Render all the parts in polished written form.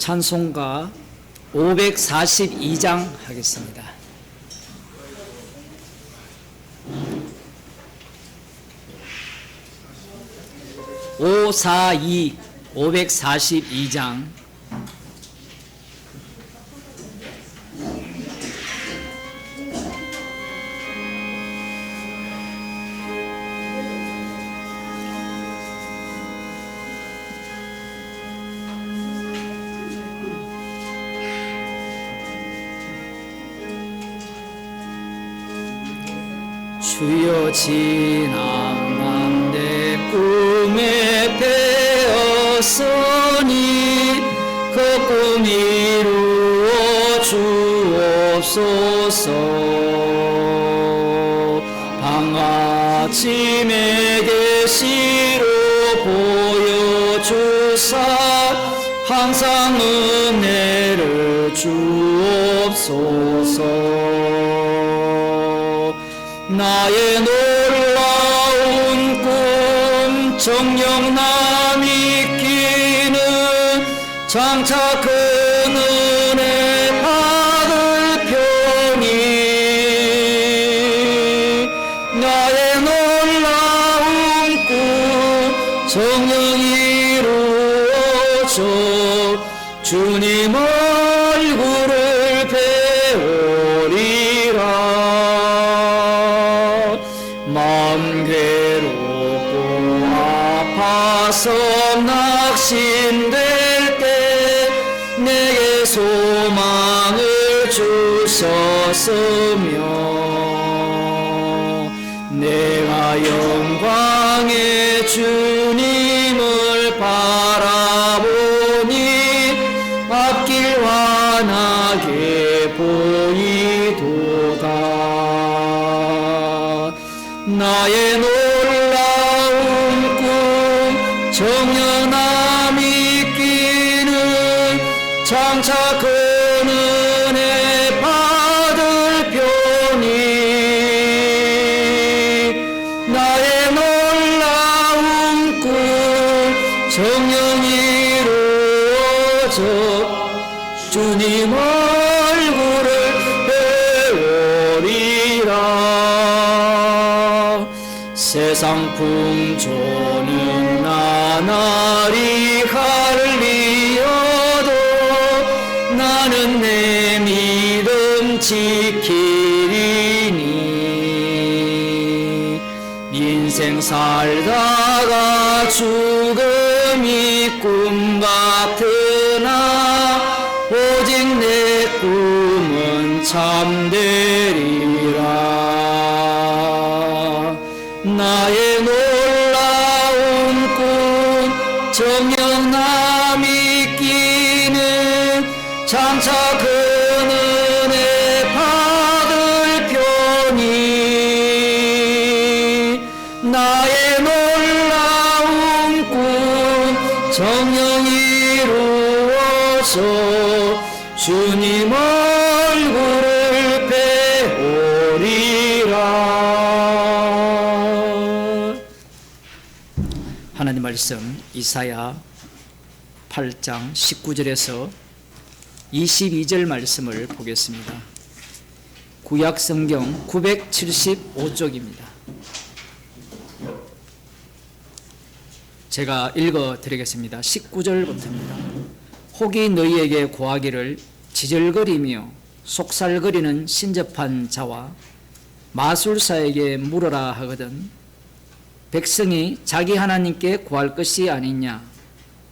찬송가 542장 하겠습니다. 542장. 주여 지난 내 꿈에 배었으니 그 꿈 이루어 주옵소서. 방아침에 계시로 보여주사 항상 은혜를 주옵소서. 나의 놀라운 꿈 정령남 있기는 장차 그 은혜 받을 편이. 나의 놀라운 꿈 정령 이루어져 주님 얼굴을 배우리라. 마음 괴롭고 아파서 낙심될 때 내게 소망을 주셨으며 내가 영광의 주님을 바라보니 앞길 환하게 보이도다. 나의 놀라운 꿈 정령남 있기는 장차 그 은혜 받을 편이. 나의 놀라운 꿈 정령 이루어져 주님 얼굴을 배우리라. 세상 풍조는 나날이 할리어도 나는 내 믿음 지키리니. 인생 살다가 죽음이 꿈 같으나 오직 내 꿈은 참되리라. 나의 놀라운 꿈 정령남 있기는 장차 그 은혜 받을 편이. 나의 놀라운 꿈 정령 이루어져 주님 얼굴을 배우리라. 하나님 말씀 이사야 8장 19절에서 22절 말씀을 보겠습니다. 구약 성경 975쪽입니다. 제가 읽어 드리겠습니다. 19절부터입니다. 혹이 너희에게 고하기를 지절거리며 속살거리는 신접한 자와 마술사에게 물어라 하거든 백성이 자기 하나님께 구할 것이 아니냐.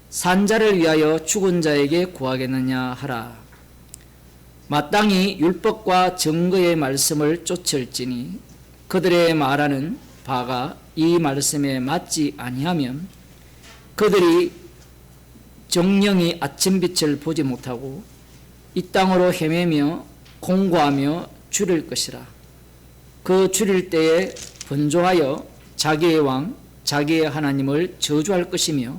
산자를 위하여 죽은 자에게 구하겠느냐 하라. 마땅히 율법과 증거의 말씀을 쫓을지니 그들의 말하는 바가 이 말씀에 맞지 아니하면 그들이 정령이 아침빛을 보지 못하고 이 땅으로 헤매며 공고하며 줄일 것이라. 그 줄일 때에 번조하여 자기의 왕 자기의 하나님을 저주할 것이며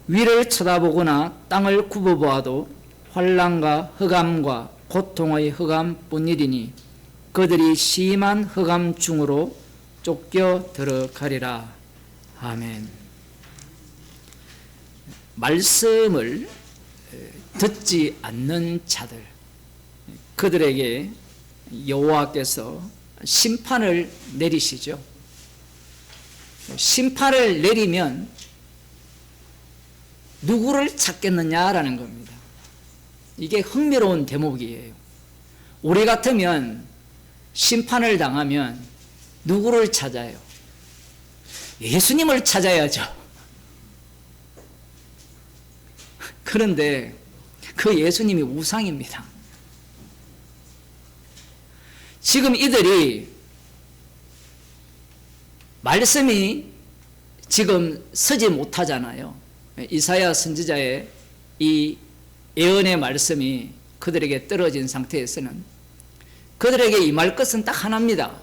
위를 쳐다보거나 땅을 굽어보아도 환난과 흑암과 고통의 흑암뿐이리니 그들이 심한 흑암 중으로 쫓겨 들어가리라. 아멘. 말씀을 듣지 않는 자들, 그들에게 여호와께서 심판을 내리시죠. 심판을 내리면 누구를 찾겠느냐라는 겁니다. 이게 흥미로운 대목이에요. 우리 같으면 심판을 당하면 누구를 찾아요? 예수님을 찾아야죠. 그런데 그 예수님이 우상입니다. 지금 이들이 말씀이 지금 서지 못하잖아요. 이사야 선지자의 이 예언의 말씀이 그들에게 떨어진 상태에서는 그들에게 임할 것은 딱 하나입니다.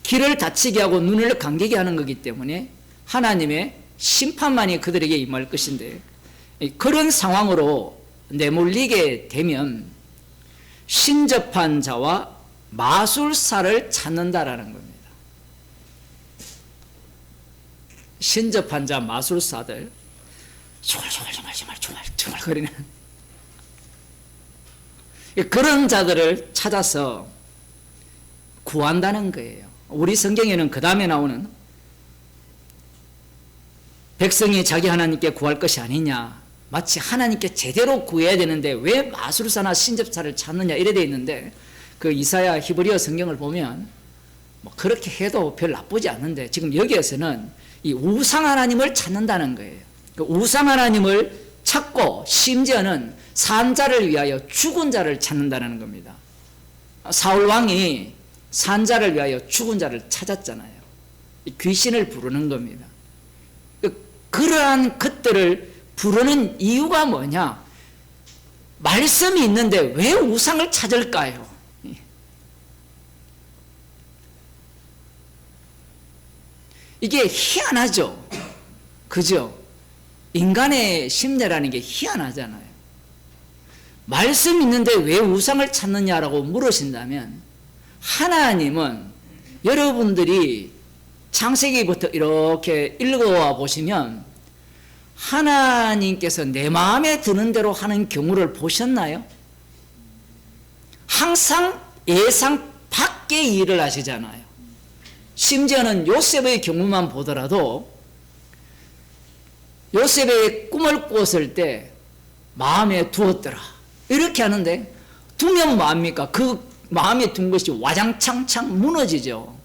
길을 닫히게 하고 눈을 감기게 하는 거기 때문에 하나님의 심판만이 그들에게 임할 것인데, 그런 상황으로 내몰리게 되면 신접한 자와 마술사를 찾는다라는 겁니다. 신접한 자, 마술사들, 중얼거리는 그런 자들을 찾아서 구한다는 거예요. 우리 성경에는 그 다음에 나오는 백성이 자기 하나님께 구할 것이 아니냐, 마치 하나님께 제대로 구해야 되는데 왜 마술사나 신접사를 찾느냐 이래 돼 있는데, 그 이사야 히브리어 성경을 보면 뭐 그렇게 해도 별 나쁘지 않는데 지금 여기에서는 이 우상 하나님을 찾는다는 거예요. 그 우상 하나님을 찾고 심지어는 산 자를 위하여 죽은 자를 찾는다는 겁니다. 사울 왕이 산 자를 위하여 죽은 자를 찾았잖아요. 귀신을 부르는 겁니다. 그러한 것들을 부르는 이유가 뭐냐? 말씀이 있는데 왜 우상을 찾을까요? 이게 희한하죠. 그죠? 인간의 심리라는 게 희한하잖아요. 말씀 있는데 왜 우상을 찾느냐라고 물으신다면, 하나님은 여러분들이 창세기부터 이렇게 읽어와 보시면 하나님께서 내 마음에 드는 대로 하는 경우를 보셨나요? 항상 예상 밖의 일을 하시잖아요. 심지어는 요셉의 경우만 보더라도 요셉의 꿈을 꿨을 때 마음에 두었더라 이렇게 하는데, 두면 뭐합니까? 그 마음에 둔 것이 와장창창 무너지죠.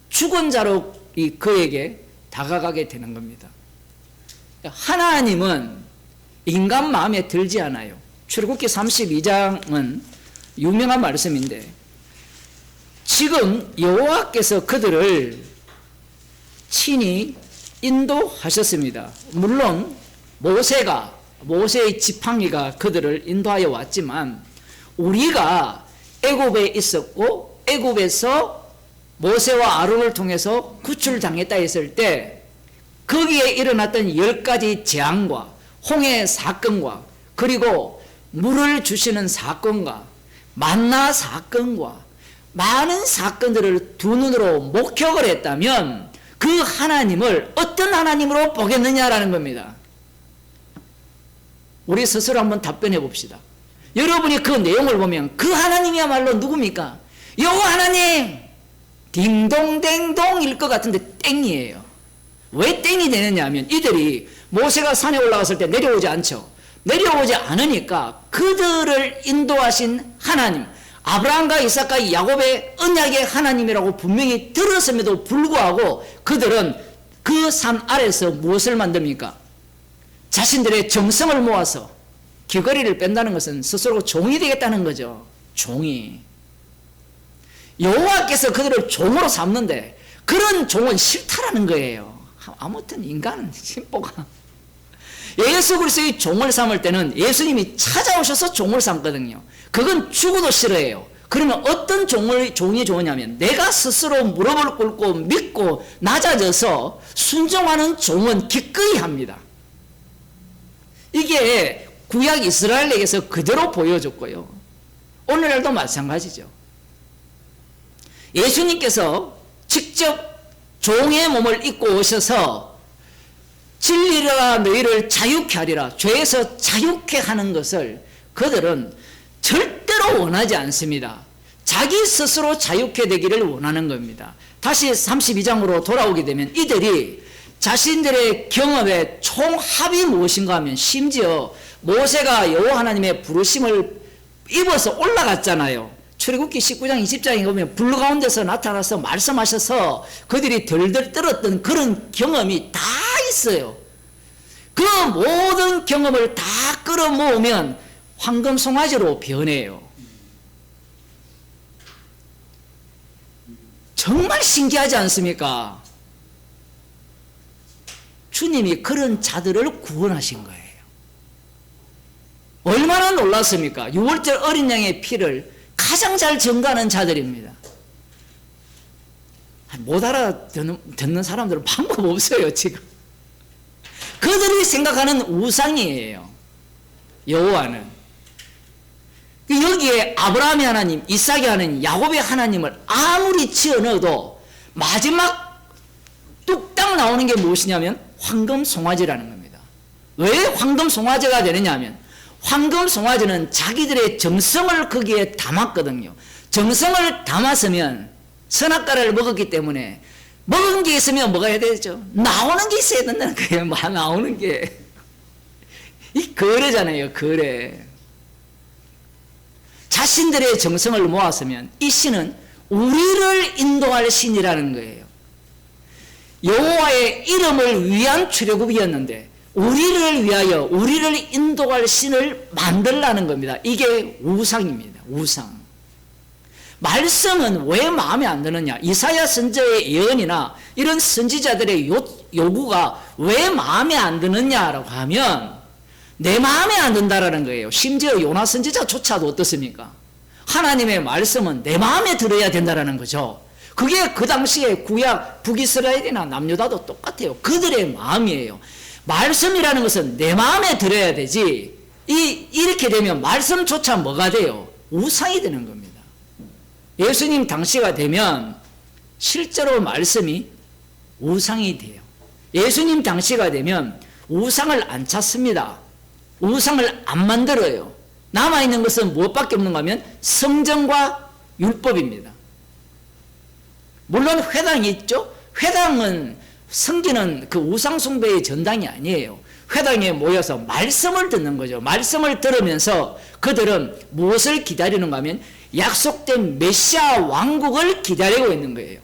죽은 자로 그에게 다가가게 되는 겁니다. 하나님은 인간 마음에 들지 않아요. 출애굽기 32장은 유명한 말씀인데, 지금 여호와께서 그들을 친히 인도하셨습니다. 물론 모세의 지팡이가 그들을 인도하여 왔지만, 우리가 애굽에 있었고 애굽에서 모세와 아론을 통해서 구출당했다 했을 때 거기에 일어났던 10가지 재앙과 홍해 사건과 그리고 물을 주시는 사건과 만나 사건과 많은 사건들을 두 눈으로 목격을 했다면 그 하나님을 어떤 하나님으로 보겠느냐라는 겁니다. 우리 스스로 한번 답변해 봅시다. 여러분이 그 내용을 보면 그 하나님이야말로 누굽니까? 여호와 하나님! 딩동댕동일 것 같은데 땡이에요. 왜 땡이 되느냐 하면, 이들이 모세가 산에 올라갔을 때 내려오지 않죠. 내려오지 않으니까 그들을 인도하신 하나님, 아브라함과 이삭과 야곱의 언약의 하나님이라고 분명히 들었음에도 불구하고 그들은 그 산 아래서 무엇을 만듭니까? 자신들의 정성을 모아서 귀걸이를 뺀다는 것은 스스로 종이 되겠다는 거죠. 종이. 여호와께서 그들을 종으로 삼는데 그런 종은 싫다라는 거예요. 아무튼 인간은 심보가. 예수 그리스도의 종을 삼을 때는 예수님이 찾아오셔서 종을 삼거든요. 그건 죽어도 싫어해요. 그러면 어떤 종이 좋으냐면, 내가 스스로 무릎을 꿇고 믿고 낮아져서 순종하는 종은 기꺼이 합니다. 이게 구약 이스라엘에게서 그대로 보여줬고요. 오늘날도 마찬가지죠. 예수님께서 직접 종의 몸을 입고 오셔서 진리를 하리라 너희를 자유케 하리라. 죄에서 자유케 하는 것을 그들은 절대로 원하지 않습니다. 자기 스스로 자유케 되기를 원하는 겁니다. 다시 32장으로 돌아오게 되면 이들이 자신들의 경험의 총합이 무엇인가 하면 심지어 모세가 여호와 하나님의 부르심을 입어서 올라갔잖아요. 출애굽기 19장 20장에 보면 불 가운데서 나타나서 말씀하셔서 그들이 덜덜 떨었던 그런 경험이 다 있어요. 그 모든 경험을 다 끌어모으면 황금 송아지로 변해요. 정말 신기하지 않습니까? 주님이 그런 자들을 구원하신 거예요. 얼마나 놀랐습니까? 6월절 어린 양의 피를 가장 잘 증거하는 자들입니다. 못 알아듣는 사람들은 방법 없어요, 지금. 그들이 생각하는 우상이에요, 여호와는. 여기에 아브라함의 하나님, 이삭의 하나님, 야곱의 하나님을 아무리 지어넣어도 마지막 뚝딱 나오는 게 무엇이냐면 황금 송아지라는 겁니다. 왜 황금 송아지가 되느냐 하면 황금 송아지는 자기들의 정성을 거기에 담았거든요. 정성을 담았으면 선악과를 먹었기 때문에 먹은 게 있으면 뭐가 해야 되죠? 나오는 게 있어야 된다는 거예요. 나오는 게. 이 거래잖아요, 거래. 자신들의 정성을 모았으면 이 신은 우리를 인도할 신이라는 거예요. 여호와의 이름을 위한 출애굽이었는데 우리를 위하여 우리를 인도할 신을 만들라는 겁니다. 이게 우상입니다. 우상. 말씀은 왜 마음에 안 드느냐? 이사야 선지자의 예언이나 이런 선지자들의 요구가 왜 마음에 안 드느냐라고 하면 내 마음에 안 든다라는 거예요. 심지어 요나 선지자조차도 어떻습니까? 하나님의 말씀은 내 마음에 들어야 된다라는 거죠. 그게 그 당시에 구약 북이스라엘이나 남유다도 똑같아요. 그들의 마음이에요. 말씀이라는 것은 내 마음에 들어야 되지. 이렇게 되면 말씀조차 뭐가 돼요? 우상이 되는 겁니다. 예수님 당시가 되면 실제로 말씀이 우상이 돼요. 예수님 당시가 되면 우상을 안 찾습니다. 우상을 안 만들어요. 남아있는 것은 무엇밖에 없는가 하면 성전과 율법입니다. 물론 회당이 있죠. 회당은 성기는 그 우상숭배의 전당이 아니에요. 회당에 모여서 말씀을 듣는 거죠. 말씀을 들으면서 그들은 무엇을 기다리는가 하면 약속된 메시아 왕국을 기다리고 있는 거예요.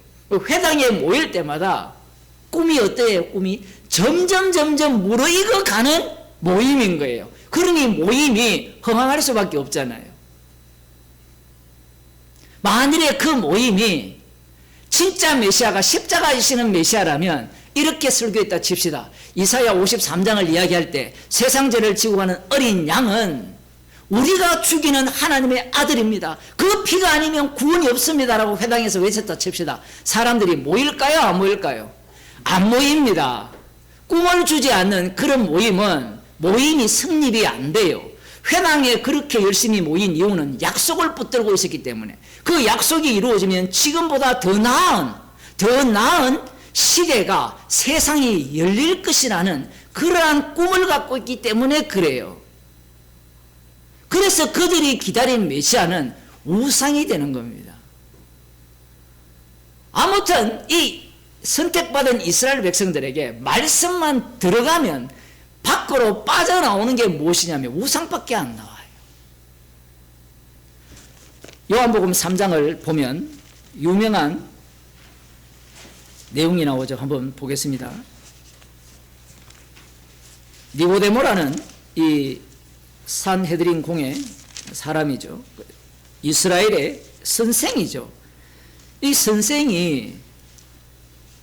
회당에 모일 때마다 꿈이 어때요? 꿈이 점점 무르익어 가는 모임인 거예요. 그러니 모임이 허망할 수밖에 없잖아요. 만일에 그 모임이 진짜 메시아가 십자가 지시는 메시아라면 이렇게 설교했다 칩시다. 이사야 53장을 이야기할 때 세상죄를 지고 가는 어린 양은 우리가 죽이는 하나님의 아들입니다. 그 피가 아니면 구원이 없습니다 라고 회당에서 외쳤다 칩시다. 사람들이 모일까요? 안 모일까요? 안 모입니다. 꿈을 주지 않는 그런 모임이 성립이 안 돼요. 회당에 그렇게 열심히 모인 이유는 약속을 붙들고 있었기 때문에 그 약속이 이루어지면 지금보다 더 나은 시대가 세상이 열릴 것이라는 그러한 꿈을 갖고 있기 때문에 그래요. 그래서 그들이 기다린 메시아는 우상이 되는 겁니다. 아무튼 이 선택받은 이스라엘 백성들에게 말씀만 들어가면 밖으로 빠져나오는 게 무엇이냐면 우상밖에 안 나와요. 요한복음 3장을 보면 유명한 내용이 나오죠. 한번 보겠습니다. 니고데모라는 이 산헤드린 공의 사람이죠. 이스라엘의 선생이죠. 이 선생이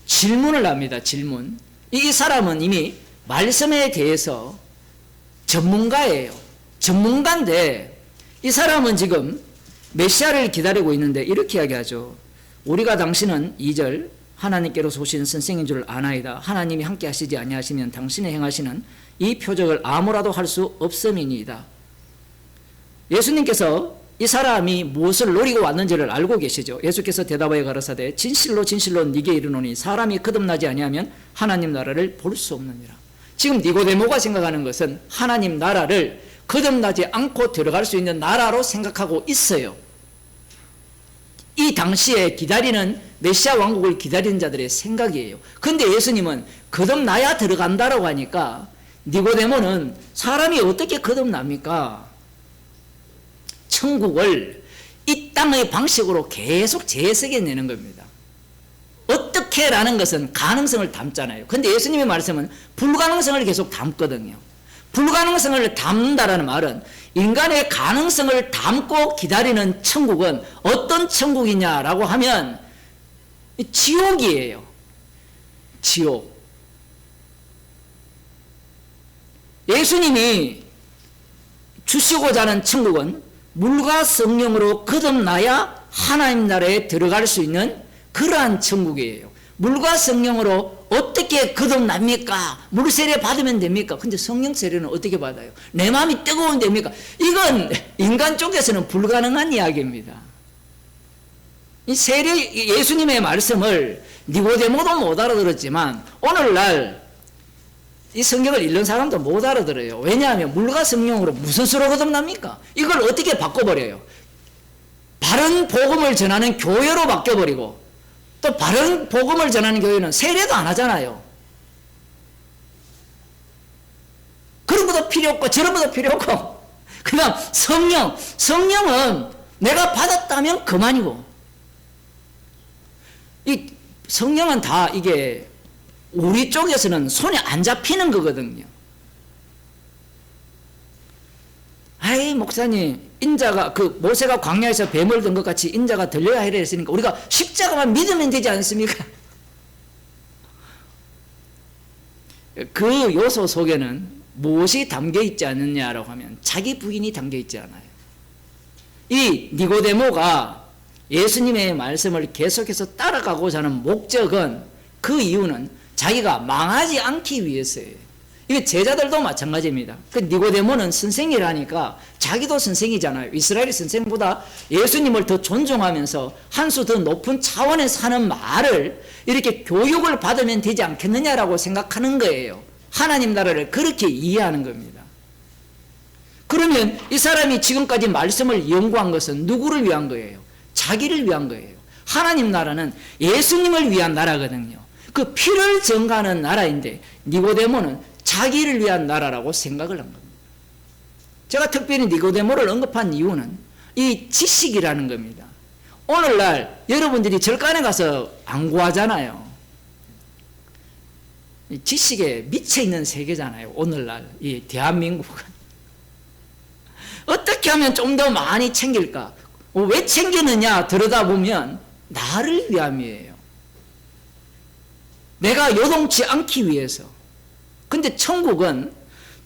질문을 합니다. 질문. 이 사람은 이미 말씀에 대해서 전문가예요. 전문가인데 이 사람은 지금 메시아를 기다리고 있는데 이렇게 이야기하죠. 우리가 당신은 2절 하나님께로서 오신 선생인 줄 아나이다. 하나님이 함께 하시지 아니하시면 당신이 행하시는 이 표적을 아무라도 할 수 없음이니이다. 예수님께서 이 사람이 무엇을 노리고 왔는지를 알고 계시죠. 예수께서 대답하여 가라사대 진실로 진실로 네게 이르노니 사람이 거듭나지 아니하면 하나님 나라를 볼 수 없느니라. 지금 니고데모가 생각하는 것은 하나님 나라를 거듭나지 않고 들어갈 수 있는 나라로 생각하고 있어요. 이 당시에 기다리는 메시아 왕국을 기다리는 자들의 생각이에요. 그런데 예수님은 거듭나야 들어간다라고 하니까 니고데모는 사람이 어떻게 거듭납니까? 천국을 이 땅의 방식으로 계속 재해석해내는 겁니다. 어떻게라는 것은 가능성을 담잖아요. 그런데 예수님의 말씀은 불가능성을 계속 담거든요. 불가능성을 담는다라는 말은 인간의 가능성을 담고 기다리는 천국은 어떤 천국이냐라고 하면 지옥이에요. 지옥. 예수님이 주시고자 하는 천국은 물과 성령으로 거듭나야 하나님 나라에 들어갈 수 있는 그러한 천국이에요. 물과 성령으로 어떻게 거듭납니까? 물 세례 받으면 됩니까? 근데 성령 세례는 어떻게 받아요? 내 마음이 뜨거우면 됩니까? 이건 인간 쪽에서는 불가능한 이야기입니다. 이 세례, 예수님의 말씀을 니고데모도 못 알아들었지만 오늘날 이 성경을 읽는 사람도 못 알아들어요. 왜냐하면 물과 성령으로 무슨 수로 거듭납니까? 이걸 어떻게 바꿔버려요? 바른 복음을 전하는 교회로 바뀌어버리고 또 바른 복음을 전하는 교회는 세례도 안 하잖아요. 그런 것도 필요 없고 저런 것도 필요 없고 그 다음 성령은 내가 받았다면 그만이고 이 성령은 다 이게 우리 쪽에서는 손에 안 잡히는 거거든요. 아이 목사님 인자가 그 모세가 광야에서 뱀을 든 것 같이 인자가 들려야 하려 했으니까 우리가 십자가만 믿으면 되지 않습니까? 그 요소 속에는 무엇이 담겨 있지 않느냐라고 하면 자기 부인이 담겨 있지 않아요. 이 니고데모가 예수님의 말씀을 계속해서 따라가고자 하는 목적은 그 이유는 자기가 망하지 않기 위해서예요. 이게 제자들도 마찬가지입니다. 그 니고데모는 선생이라니까 자기도 선생이잖아요. 이스라엘 선생보다 예수님을 더 존중하면서 한 수 더 높은 차원에서 하는 말을 이렇게 교육을 받으면 되지 않겠느냐라고 생각하는 거예요. 하나님 나라를 그렇게 이해하는 겁니다. 그러면 이 사람이 지금까지 말씀을 연구한 것은 누구를 위한 거예요? 자기를 위한 거예요. 하나님 나라는 예수님을 위한 나라거든요. 그 피를 증가하는 나라인데 니고데모는 자기를 위한 나라라고 생각을 한 겁니다. 제가 특별히 니고데모를 언급한 이유는 이 지식이라는 겁니다. 오늘날 여러분들이 절간에 가서 안 구하잖아요. 지식에 미쳐있는 세계잖아요. 오늘날 이 대한민국은. 어떻게 하면 좀 더 많이 챙길까? 왜 챙기느냐 들여다보면 나를 위함이에요. 내가 요동치 않기 위해서. 근데 천국은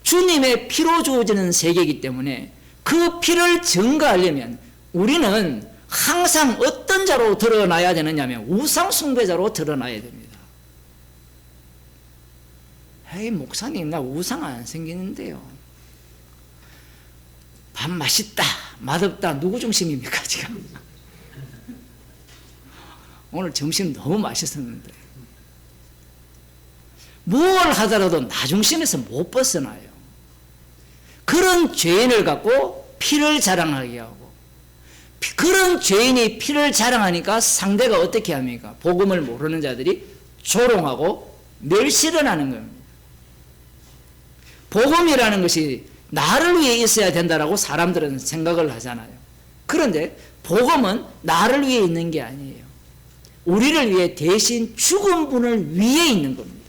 주님의 피로 주어지는 세계이기 때문에 그 피를 증거하려면 우리는 항상 어떤 자로 드러나야 되느냐면 우상 숭배자로 드러나야 됩니다. 에이 목사님 나 우상 안 생기는데요. 밥 맛있다 맛없다 누구 중심입니까 지금? 오늘 점심 너무 맛있었는데 뭘 하더라도 나 중심에서 못 벗어나요. 그런 죄인을 갖고 피를 자랑하게 하고 그런 죄인이 피를 자랑하니까 상대가 어떻게 합니까? 복음을 모르는 자들이 조롱하고 멸시를 하는 겁니다. 복음이라는 것이 나를 위해 있어야 된다라고 사람들은 생각을 하잖아요. 그런데 복음은 나를 위해 있는 게 아니에요. 우리를 위해 대신 죽은 분을 위해 있는 겁니다.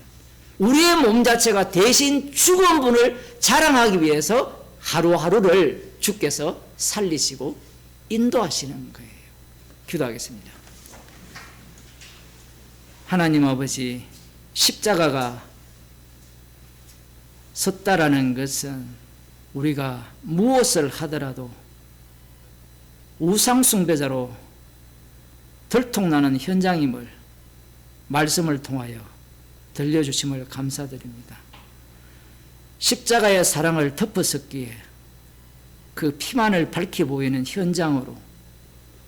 우리의 몸 자체가 대신 죽은 분을 자랑하기 위해서 하루하루를 주께서 살리시고 인도하시는 거예요. 기도하겠습니다. 하나님 아버지, 십자가가 섰다라는 것은 우리가 무엇을 하더라도 우상숭배자로 들통나는 현장임을 말씀을 통하여 들려주심을 감사드립니다. 십자가의 사랑을 덮어섰기에 그 피만을 밝히 보이는 현장으로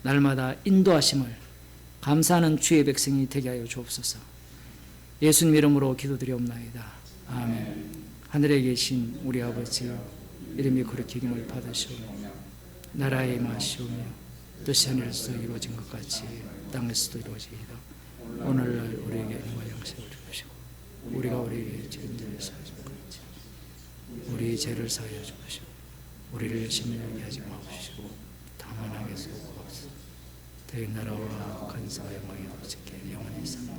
날마다 인도하심을 감사하는 주의 백성이 되게 하여 주옵소서. 예수님 이름으로 기도드리옵나이다. 아멘. 하늘에 계신 우리 아버지 이름이 거룩히 여김을 받으시오며 나라에 임하시오며 뜻이 하늘에서 이루어진 것 같이 땅에서도 이루어지이다. 오늘날 우리에게 일용할 양식을 주시고 우리가 우리에게 죄인 자를 사하여 준 것 같이 우리 죄를 사하여 주시고 우리를 시험에 하지 마옵시고 다만 악에서 구하옵소서. 대의 나라와 권세와 영광이 아버지께 영원히 있습니다.